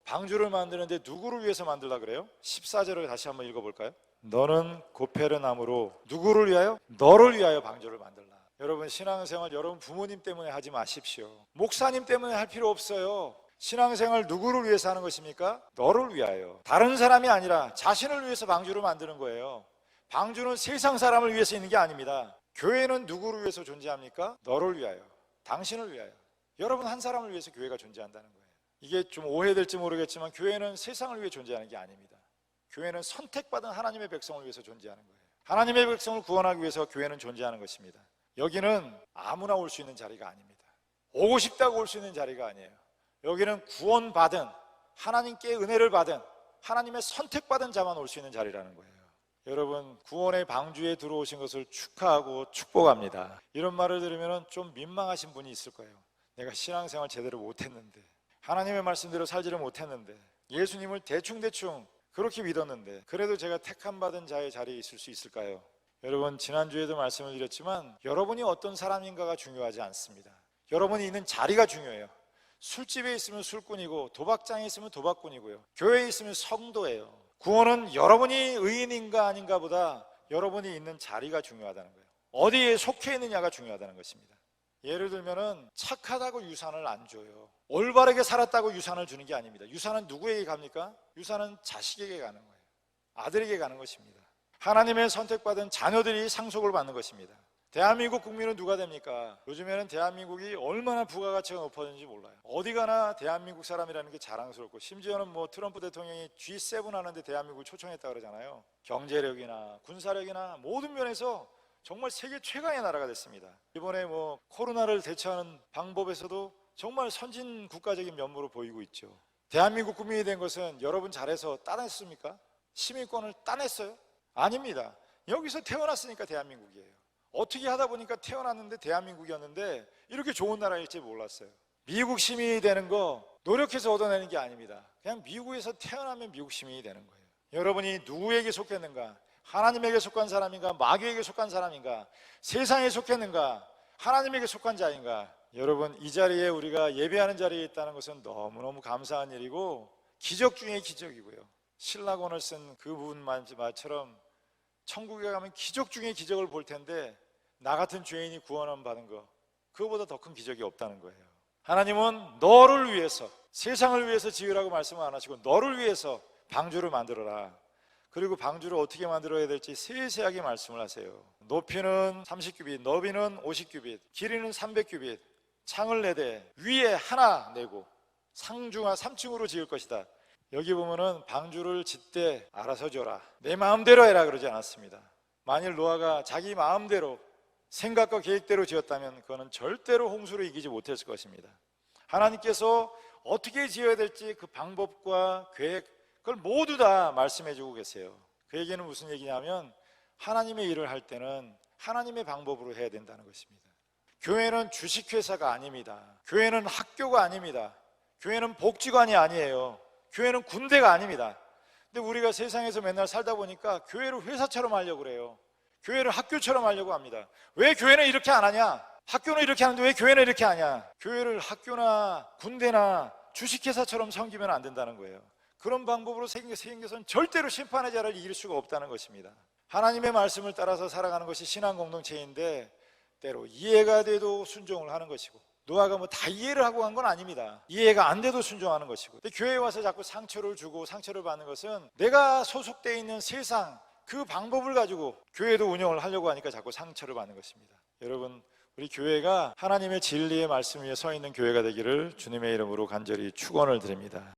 방주를 만드는데 누구를 위해서 만들라 그래요? 14절을 다시 한번 읽어볼까요? 너는 고페르나무로 누구를 위하여? 너를 위하여 방주를 만들라. 여러분, 신앙생활 여러분 부모님 때문에 하지 마십시오. 목사님 때문에 할 필요 없어요. 신앙생활 누구를 위해서 하는 것입니까? 너를 위하여. 다른 사람이 아니라 자신을 위해서 방주를 만드는 거예요. 방주는 세상 사람을 위해서 있는 게 아닙니다. 교회는 누구를 위해서 존재합니까? 너를 위하여, 당신을 위하여. 여러분 한 사람을 위해서 교회가 존재한다는 거예요. 이게 좀 오해될지 모르겠지만 교회는 세상을 위해 존재하는 게 아닙니다. 교회는 선택받은 하나님의 백성을 위해서 존재하는 거예요. 하나님의 백성을 구원하기 위해서 교회는 존재하는 것입니다. 여기는 아무나 올 수 있는 자리가 아닙니다. 오고 싶다고 올 수 있는 자리가 아니에요. 여기는 구원받은, 하나님께 은혜를 받은, 하나님의 선택받은 자만 올 수 있는 자리라는 거예요. 여러분, 구원의 방주에 들어오신 것을 축하하고 축복합니다. 이런 말을 들으면 좀 민망하신 분이 있을 거예요. 내가 신앙생활 제대로 못했는데, 하나님의 말씀대로 살지를 못했는데, 예수님을 대충대충 그렇게 믿었는데, 그래도 제가 택함 받은 자의 자리에 있을 수 있을까요? 여러분, 지난주에도 말씀을 드렸지만 여러분이 어떤 사람인가가 중요하지 않습니다. 여러분이 있는 자리가 중요해요. 술집에 있으면 술꾼이고, 도박장에 있으면 도박꾼이고요, 교회에 있으면 성도예요. 구원은 여러분이 의인인가 아닌가 보다 여러분이 있는 자리가 중요하다는 거예요. 어디에 속해 있느냐가 중요하다는 것입니다. 예를 들면은 착하다고 유산을 안 줘요. 올바르게 살았다고 유산을 주는 게 아닙니다. 유산은 누구에게 갑니까? 유산은 자식에게 가는 거예요. 아들에게 가는 것입니다. 하나님의 선택받은 자녀들이 상속을 받는 것입니다. 대한민국 국민은 누가 됩니까? 요즘에는 대한민국이 얼마나 부가가치가 높아졌는지 몰라요. 어디 가나 대한민국 사람이라는 게 자랑스럽고, 심지어는 뭐 트럼프 대통령이 G7 하는데 대한민국을 초청했다 그러잖아요. 경제력이나 군사력이나 모든 면에서 정말 세계 최강의 나라가 됐습니다. 이번에 뭐 코로나를 대처하는 방법에서도 정말 선진 국가적인 면모로 보이고 있죠. 대한민국 국민이 된 것은 여러분 잘해서 따냈습니까? 시민권을 따냈어요? 아닙니다. 여기서 태어났으니까 대한민국이에요. 어떻게 하다 보니까 태어났는데 대한민국이었는데 이렇게 좋은 나라일지 몰랐어요. 미국 시민이 되는 거 노력해서 얻어내는 게 아닙니다. 그냥 미국에서 태어나면 미국 시민이 되는 거예요. 여러분이 누구에게 속했는가? 하나님에게 속한 사람인가? 마귀에게 속한 사람인가? 세상에 속했는가? 하나님에게 속한 자인가? 여러분, 이 자리에 우리가 예배하는 자리에 있다는 것은 너무너무 감사한 일이고 기적 중에 기적이고요. 신라권을 쓴 그 부분만처럼 천국에 가면 기적 중에 기적을 볼 텐데, 나 같은 죄인이 구원을 받은 거, 그거보다 더 큰 기적이 없다는 거예요. 하나님은 너를 위해서, 세상을 위해서 지으라고 말씀을 안 하시고 너를 위해서 방주를 만들어라. 그리고 방주를 어떻게 만들어야 될지 세세하게 말씀을 하세요. 높이는 30규빗, 너비는 50규빗, 길이는 300규빗, 창을 4대, 위에 하나 내고 상중하 3층으로 지을 것이다. 여기 보면은 방주를 짓되 알아서 줘라, 내 마음대로 해라 그러지 않았습니다. 만일 노아가 자기 마음대로 생각과 계획대로 지었다면 그거는 절대로 홍수를 이기지 못했을 것입니다. 하나님께서 어떻게 지어야 될지 그 방법과 계획, 그걸 모두 다 말씀해 주고 계세요. 그 얘기는 무슨 얘기냐면 하나님의 일을 할 때는 하나님의 방법으로 해야 된다는 것입니다. 교회는 주식회사가 아닙니다. 교회는 학교가 아닙니다. 교회는 복지관이 아니에요. 교회는 군대가 아닙니다. 근데 우리가 세상에서 맨날 살다 보니까 교회를 회사처럼 하려고 그래요. 교회를 학교처럼 하려고 합니다. 왜 교회는 이렇게 안 하냐? 학교는 이렇게 하는데 왜 교회는 이렇게 하냐? 교회를 학교나 군대나 주식회사처럼 섬기면 안 된다는 거예요. 그런 방법으로 생겨서는 절대로 심판의 자를 이길 수가 없다는 것입니다. 하나님의 말씀을 따라서 살아가는 것이 신앙 공동체인데, 때로 이해가 돼도 순종을 하는 것이고, 노아가 뭐 다 이해를 하고 간 건 아닙니다. 이해가 안 돼도 순종하는 것이고, 근데 교회에 와서 자꾸 상처를 주고 상처를 받는 것은 내가 소속되어 있는 세상 그 방법을 가지고 교회도 운영을 하려고 하니까 자꾸 상처를 받는 것입니다. 여러분, 우리 교회가 하나님의 진리의 말씀 위에 서 있는 교회가 되기를 주님의 이름으로 간절히 축원을 드립니다.